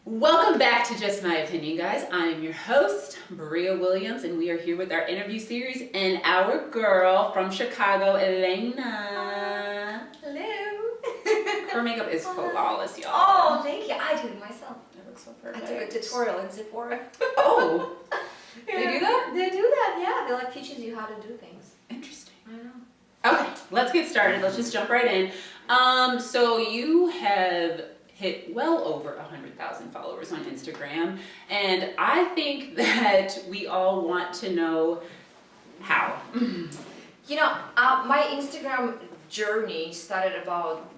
Welcome back to Just My Opinion, guys. I am your host, Maria Williams, and we are here with our interview series and our girl from Chicago, Elena. Hello. Her makeup is flawless, y'all. Oh, thank you. I do it myself. It looks so I perfect. took a tutorial in Sephora. Oh, Yeah. they do that? They do that, yeah. They like teaches you how to do things. Interesting. I know. Okay, let's get started. Let's just jump right in. So you have hit well over 100,000 followers on Instagram, and I think that we all want to know how. You know, my Instagram journey started about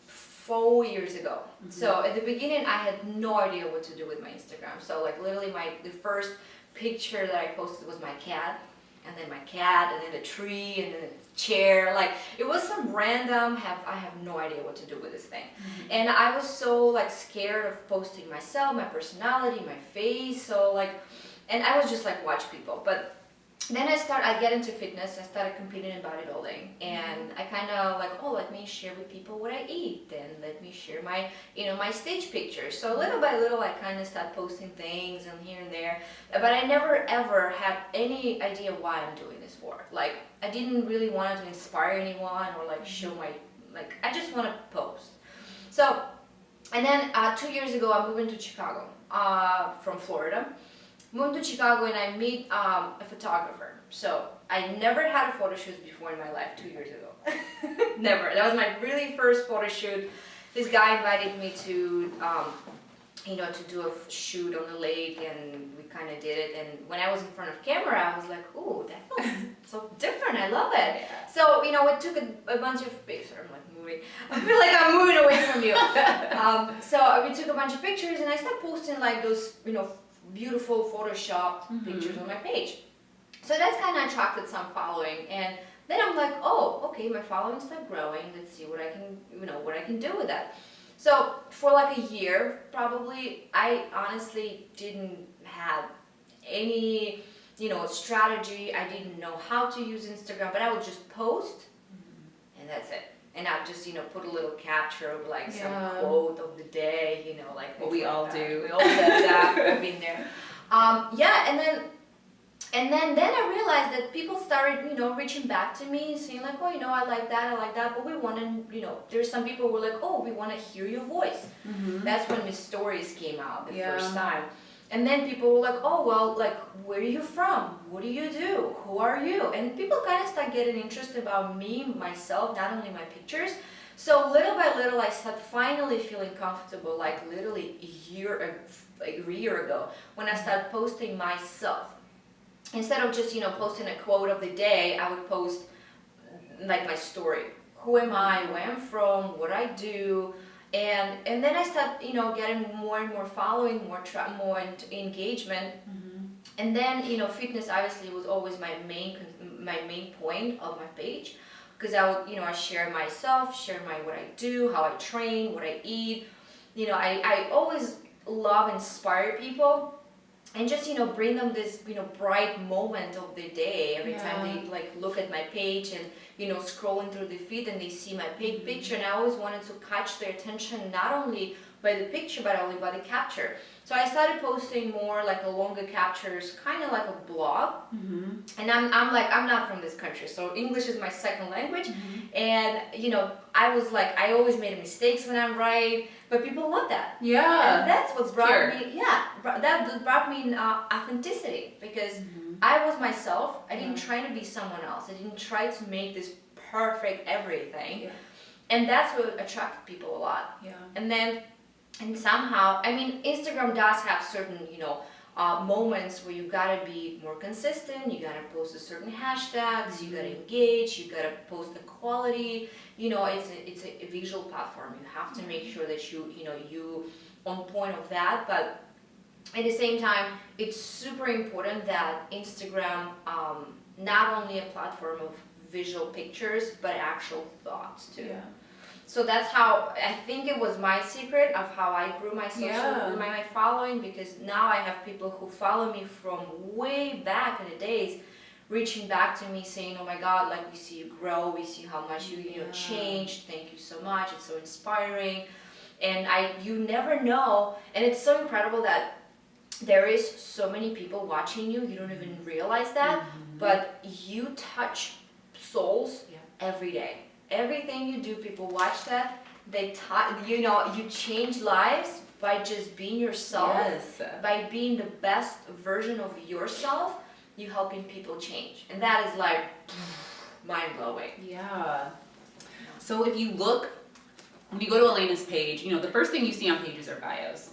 4 years ago. So at the beginning, I had no idea what to do with my Instagram. So like literally the first picture that I posted was my cat, and then my cat, and then a tree, and then a chair. Like it was some random. I have no idea what to do with this thing, and I was so like scared of posting myself, my personality, my face. So like, and I was just like watch people, but. Then I get into fitness. I started competing in bodybuilding, and I kind of like, oh, let me share with people what I eat, and let me share my, my stage pictures. So little by little, I kind of start posting things and here and there, but I never ever had any idea why I'm doing this for. Like, I didn't really want to inspire anyone or like show I just want to post. So, and then 2 years ago, I moved into Chicago from Florida. Moved to Chicago and I meet a photographer. So I never had a photo shoot before in my life 2 years ago. Never. That was my really first photo shoot. This guy invited me to, to do a shoot on the lake, and we kind of did it. And when I was in front of camera, I was like, "Ooh, that feels so different. I love it." Yeah. So we took a bunch of pictures. I'm like moving. I feel like I'm moving away from you. So we took a bunch of pictures, and I started posting like those, beautiful photoshopped pictures on my page. So that's kind of attracted some following, and then I'm like, oh, okay, my following started growing. Let's see what I can, what I can do with that. So for like a year, probably, I honestly didn't have any, strategy. I didn't know how to use Instagram, but I would just post, and that's it. And I'd just, put a little capture of like some quote of the day, like What we all do. We all do that. We've been there. And then I realized that people started, reaching back to me, saying like, oh, I like that, but we want to, there's some people who were like, oh, we want to hear your voice. That's when the stories came out the first time. And then people were like, oh, well, like, where are you from? What do you do? Who are you? And people kind of start getting interested about me, myself, not only my pictures. So little by little, I started finally feeling comfortable, like literally a year ago, when I started posting myself. Instead of just, posting a quote of the day, I would post like my story. Who am I? Where I'm from? What I do? And then I started, getting more and more following, more engagement. And then, fitness obviously was always my main point of my page, because I would, I share myself, share what I do, how I train, what I eat. I always love inspire people. And just, bring them this, bright moment of the day every time they like look at my page and, scrolling through the feed and they see my picture. And I always wanted to catch their attention, not only by the picture, but only by the capture. So I started posting more like a longer captures, kind of like a blog. And I'm not from this country, so English is my second language. And, I was like, I always made mistakes when I write, but people love that. Yeah. And that's what brought me, that brought me authenticity, because I was myself. I didn't try to be someone else. I didn't try to make this perfect everything. Yeah. And that's what attracted people a lot. Yeah. And somehow, Instagram does have certain, moments where you gotta be more consistent, you gotta post a certain hashtags, you gotta engage, you gotta post the quality. It's a visual platform. You have to make sure that you on point of that. But at the same time, it's super important that Instagram, not only a platform of visual pictures, but actual thoughts too. Yeah. So that's how, I think it was my secret of how I grew my my following, because now I have people who follow me from way back in the days, reaching back to me saying, oh my God, like we see you grow, we see how much you changed, thank you so much, it's so inspiring. And you never know, and it's so incredible that there is so many people watching you, you don't even realize that, but you touch souls every day. Everything you do, people watch that, you change lives by just being yourself, by being the best version of yourself, you helping people change. And that is like mind-blowing. Yeah. So if you look, when you go to Elena's page, the first thing you see on pages are bios.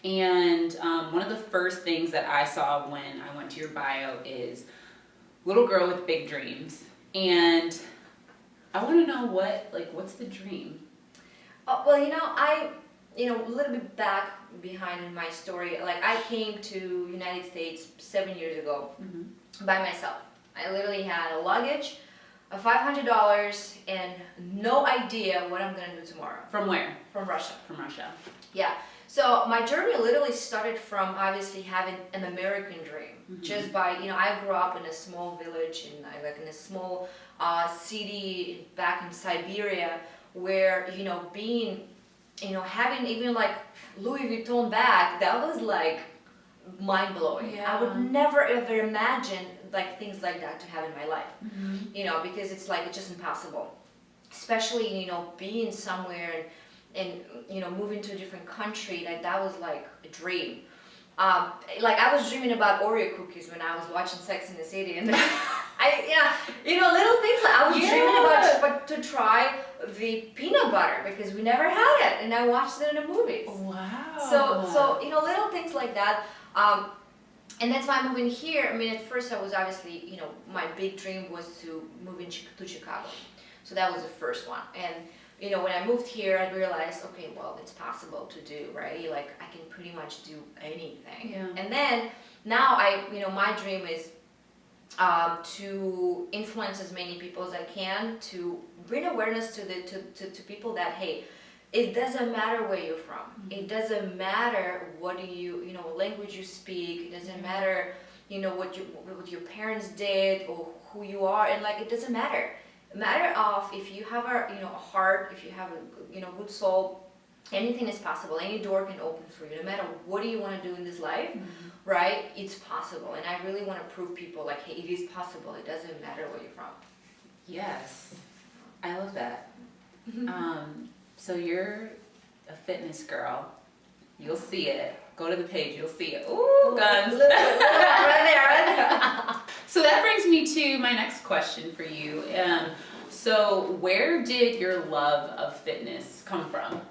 And one of the first things that I saw when I went to your bio is little girl with big dreams. And I want to know what's the dream? Well, a little bit back behind in my story, like I came to United States 7 years ago by myself. I literally had a luggage, a $500, and no idea what I'm gonna do tomorrow. From where? From Russia. From Russia. Yeah. So my journey literally started from obviously having an American dream. Just by, I grew up in a small village in a small city back in Siberia where, being, having even like Louis Vuitton bag, that was like mind-blowing. Yeah. I would never ever imagine like things like that to have in my life, because it's just impossible. Especially, being somewhere and moving to a different country, that was like a dream. I was dreaming about Oreo cookies when I was watching Sex in the City, and little things like I was dreaming about to try the peanut butter because we never had it, and I watched it in the movies. Wow. So little things like that. And that's why moving here, I mean, at first I was obviously, my big dream was to move to Chicago. So that was the first one. And when I moved here, I realized, okay, well, it's possible to do, right? Like, I can pretty much do anything. Yeah. And then, now my dream is to influence as many people as I can, to bring awareness to people that, hey, it doesn't matter where you're from. It doesn't matter what language you speak. It doesn't matter, what your parents did or who you are. And it doesn't matter. Matter of if you have a heart, if you have a good soul, anything is possible. Any door can open for you. No matter what do you want to do in this life, right? It's possible. And I really want to prove people hey, it is possible. It doesn't matter where you're from. Yes, I love that. So you're a fitness girl. You'll see it. Go to the page. You'll see it. Ooh, guns. Right there. So that brings me to my next question for you. So where did your love of fitness come from?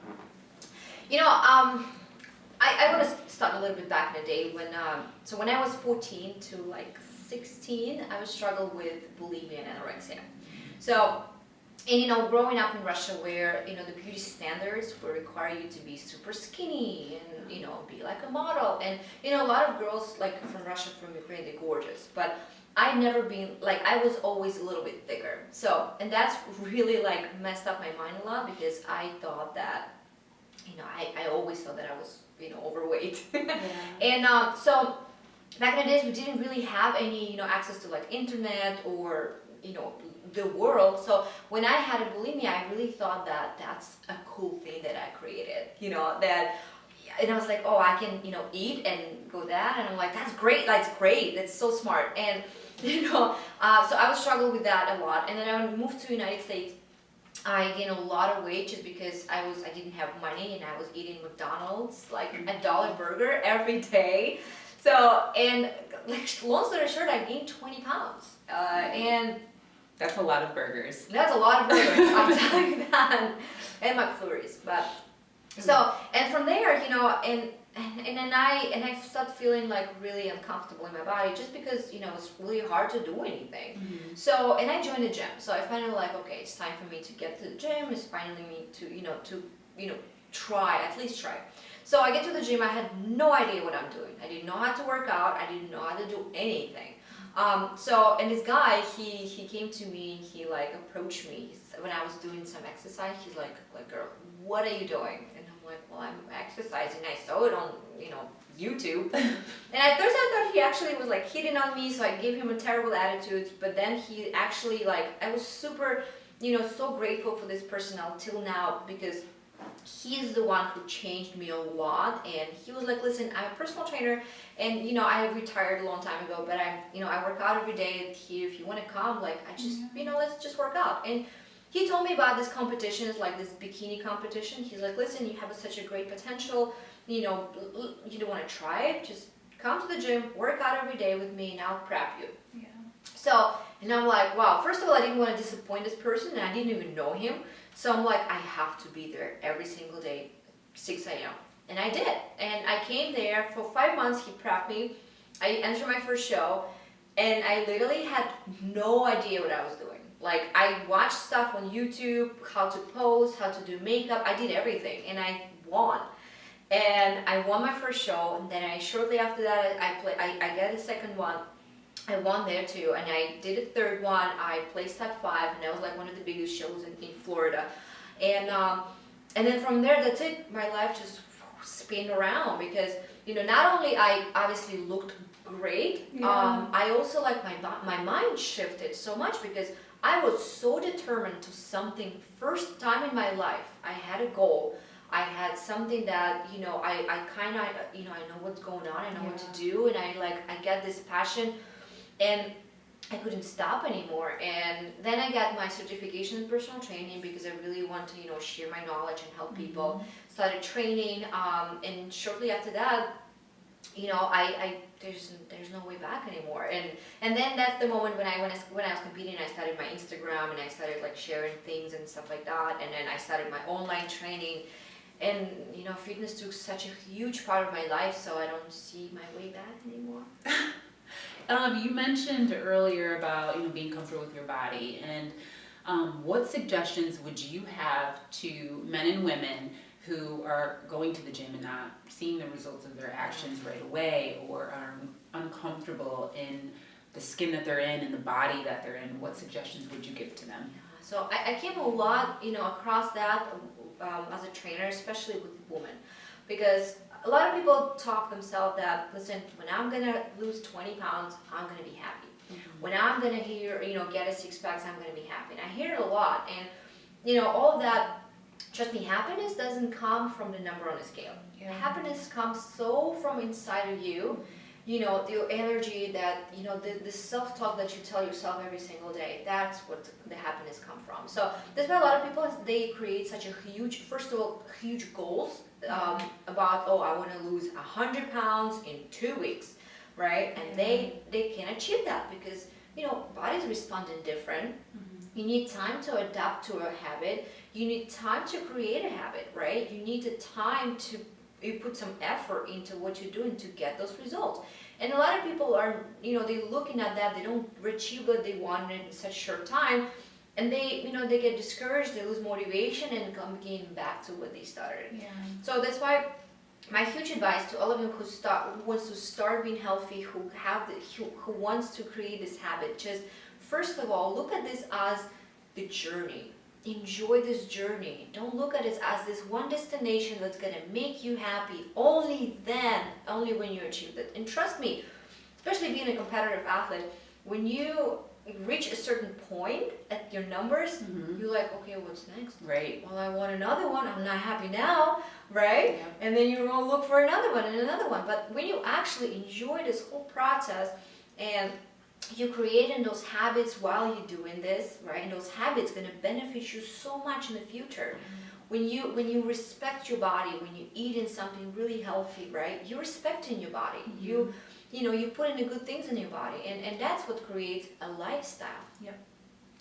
I want to start a little bit back in the day when I was 14 to 16, I was struggling with bulimia and anorexia. So, and growing up in Russia where, the beauty standards will require you to be super skinny and, be like a model. And, a lot of girls from Russia, from Ukraine, they're gorgeous. But I never been, I was always a little bit thicker. So, and that's really messed up my mind a lot because I thought that, I always thought that I was, overweight. Yeah. And so back in the days, we didn't really have any, access to internet or, the world. So when I had a bulimia, I really thought that that's a cool thing that I created, and I was like, oh, I can, eat and go that. And I'm like, that's great. That's great. That's so smart. And, so I was struggling with that a lot. And then I moved to the United States. I gained a lot of weight just because I didn't have money and I was eating McDonald's, $1 burger every day. So, and long story short, I gained 20 pounds. And that's a lot of burgers. That's a lot of burgers, I'm telling you that. And McFlurries, but so, and from there, and then I started feeling really uncomfortable in my body just because, it's really hard to do anything. So, and I joined the gym. So I finally okay, it's time for me to get to the gym. It's finally me to, try, at least try. So I get to the gym. I had no idea what I'm doing. I didn't know how to work out. I didn't know how to do anything. So, and this guy, he came to me, he approached me when I was doing some exercise. He's like, girl, what are you doing? And I'm like, well, I'm exercising. I saw it on, YouTube. And at first I thought he actually was hitting on me, so I gave him a terrible attitude. But then he actually I was super, so grateful for this person until now because he's the one who changed me a lot. And he was like, listen, I'm a personal trainer, and you know, I retired a long time ago, but I work out every day here. If you want to come, like, I just, you know, let's just work out. And he told me about this competition. It's like this bikini competition. He's like, listen, you have such a great potential, you know, you don't want to try it, just come to the gym, work out every day with me, and I'll prep you. Yeah. So, and I'm like, wow, first of all, I didn't want to disappoint this person, and I didn't even know him. So I'm like, I have to be there every single day, 6 a.m. And I did. And I came there for 5 months. He prepped me. I entered my first show, and I literally had no idea what I was doing. Like, I watched stuff on YouTube, how to pose, how to do makeup. I did everything, and I won. And I won my first show, and then shortly after that, I got a second one. I won there too, and I did a third one. I placed top 5, and that was like one of the biggest shows in Florida. And then from there, that's it. My life just spun around, because, you know, not only I obviously looked great, I also, like, my mind shifted so much, because I was so determined to something. First time in my life, I had a goal. I had something that, you know, I kind of, you know, I know what's going on, I know what to do, and I get this passion, and I couldn't stop anymore. And then I got my certification in personal training, because I really want to, you know, share my knowledge and help people. Started training, and shortly after that, you know, there's no way back anymore. And then that's the moment when I was competing, I started my Instagram, and I started, like, sharing things and stuff like that. And then I started my online training. And, you know, fitness took such a huge part of my life, so I don't see my way back anymore. You mentioned earlier about, you know, being comfortable with your body, and what suggestions would you have to men and women who are going to the gym and not seeing the results of their actions right away, or are uncomfortable in the skin that they're in and the body that they're in? What suggestions would you give to them? So I came a lot, you know, across that as a trainer, especially with women, because a lot of people talk themselves that, listen, when I'm gonna lose 20 pounds, I'm gonna be happy. When I'm gonna get a 6-pack, I'm gonna be happy. And I hear it a lot, and, you know, all of that. Trust me, happiness doesn't come from the number on the scale. Happiness comes so from inside of you. You know, the energy that, you know, the self-talk that you tell yourself every single day, that's what the happiness comes from. So that's why a lot of people, they create such a huge, first of all, huge goals about, oh, I want to lose 100 pounds in 2 weeks, right? And they can achieve that, because, you know, bodies respond in different. You need time to adapt to a habit. You need time to create a habit, right? You need the time to put some effort into what you're doing to get those results. And a lot of people are, you know, they're looking at that, they don't achieve what they want in such a short time, and they, you know, they get discouraged, they lose motivation, and come again back to what they started. So that's why my huge advice to all of you who wants to start being healthy, who wants to create this habit, just first of all, look at this as the journey. Enjoy this journey. Don't look at it as this one destination that's going to make you happy only when you achieve it. And trust me, especially being a competitive athlete, when you reach a certain point at your numbers, you're like, okay, what's next? Right. Well, I want another one. I'm not happy now, right? And then you're going to look for another one and another one. But when you actually enjoy this whole process, and you're creating those habits while you're doing this, right? And those habits going to benefit you so much in the future. When you respect your body, when you eat in something really healthy, right? You're respecting your body. You know, you put in the good things in your body, and that's what creates a lifestyle.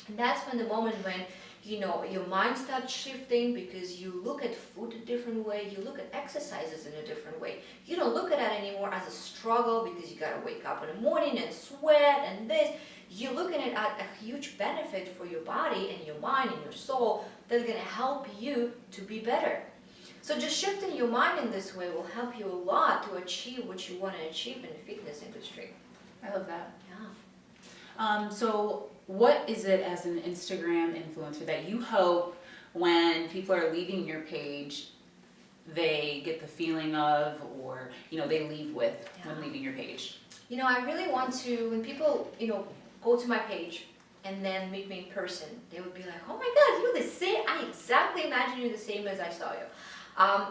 And that's when the moment when, you know, your mind starts shifting, because you look at food a different way, you look at exercises in a different way. You don't look at it anymore as a struggle, because you gotta wake up in the morning and sweat and this. You're looking at a huge benefit for your body and your mind and your soul that's gonna help you to be better. So just shifting your mind in this way will help you a lot to achieve what you want to achieve in the fitness industry. I love that. So what is it as an Instagram influencer that you hope when people are leaving your page, they get the feeling of, or, you know, they leave with when leaving your page? You know, I really want to, when people, you know, go to my page, and then meet me in person, they would be like, oh my God, you're the same. I exactly imagine you the same as I saw you.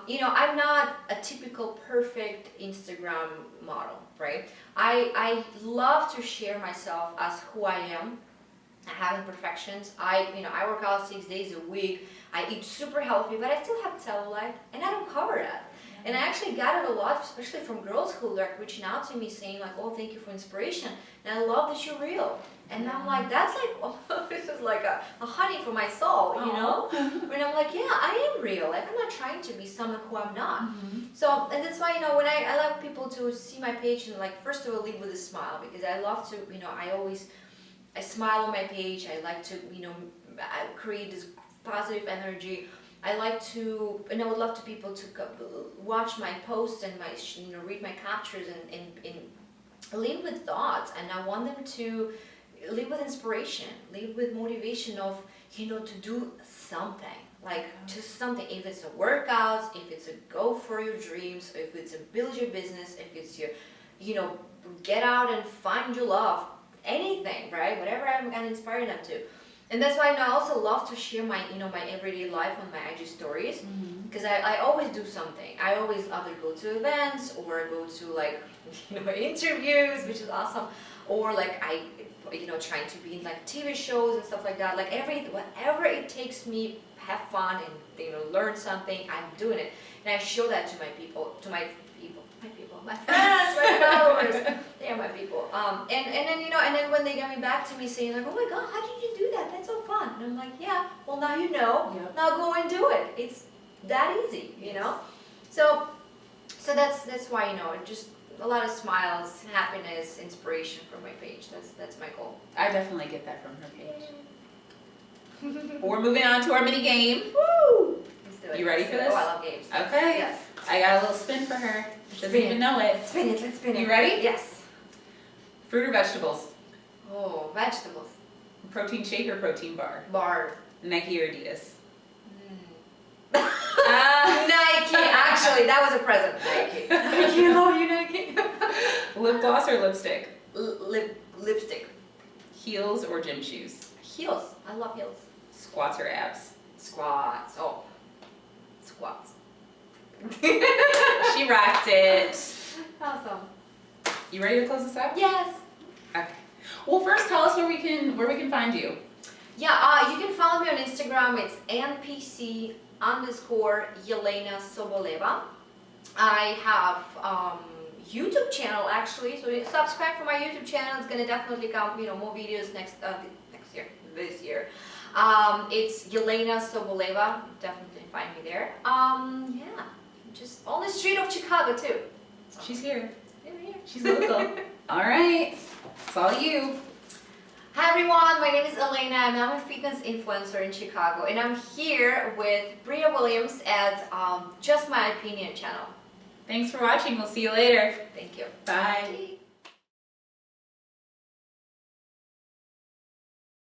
You know, I'm not a typical perfect Instagram model, right? I love to share myself as who I am. I have imperfections. You know, I work out 6 days a week. I eat super healthy, but I still have cellulite, and I don't cover that. And I actually got it a lot, especially from girls who like reaching out to me saying like, oh, thank you for inspiration. And I love that you're real. And I'm like, that's like, oh, this is like a honey for my soul, you know? And I'm like, yeah, I am real. Like, I'm not trying to be someone who I'm not. So, and that's why, you know, when I like people to see my page and like, first of all, leave with a smile, because I love to, you know, I smile on my page. I like to, you know, create this positive energy. I like to, and I would love to people to watch my posts and my, you know, read my captures and live with thoughts. And I want them to live with inspiration, live with motivation of, you know, to do something, like just something. If it's a workout, if it's a go for your dreams, if it's a build your business, if it's your, you know, get out and find your love, anything, right? Whatever I'm gonna inspire them to. And that's why I also love to share my, you know, my everyday life on my IG stories, because I always do something. I always either go to events or go to like, you know, interviews, which is awesome, or like you know, trying to be in like TV shows and stuff like that. Like whatever it takes me, have fun and, you know, learn something, I'm doing it. And I show that to my people, my friends, my followers. They are my people. And then, you know, and then when they get me back to me saying like, oh my God, how did you do that? That's so fun. And I'm like, yeah, well now you know, now go and do it. It's that easy, you know? So that's why, you know, just a lot of smiles, happiness, inspiration from my page. That's my goal. I definitely get that from her page. We're moving on to our mini game. Woo! Let's do it. You ready for this? Oh, I love games. Okay. Yes. I got a little spin for her. She doesn't even know it. Spin it, let's spin it. You ready? Yes. Fruit or vegetables? Oh, vegetables. Protein shake or protein bar? Bar. Nike or Adidas? Nike. Actually, that was a present. Nike. I love you, Nike. Lip gloss or lipstick? Lipstick. Heels or gym shoes? Heels. I love heels. Squats or abs? Squats. Oh, squats. She rocked it. Awesome. You ready to close this out? Yes. Okay. Well, first tell us where we can find you. Yeah, you can follow me on Instagram. It's npc_Elena Soboleva. I have YouTube channel actually, so subscribe for my YouTube channel. It's gonna definitely come, you know, more videos this year. It's Elena Soboleva. Definitely find me there. Yeah, just on the street of Chicago too. So. She's here. Here. She's local. All right, it's all you. Hi everyone, my name is Elena and I'm a fitness influencer in Chicago, and I'm here with Bria Williams at Just My Opinion channel. Thanks for watching. We'll see you later. Thank you. Bye.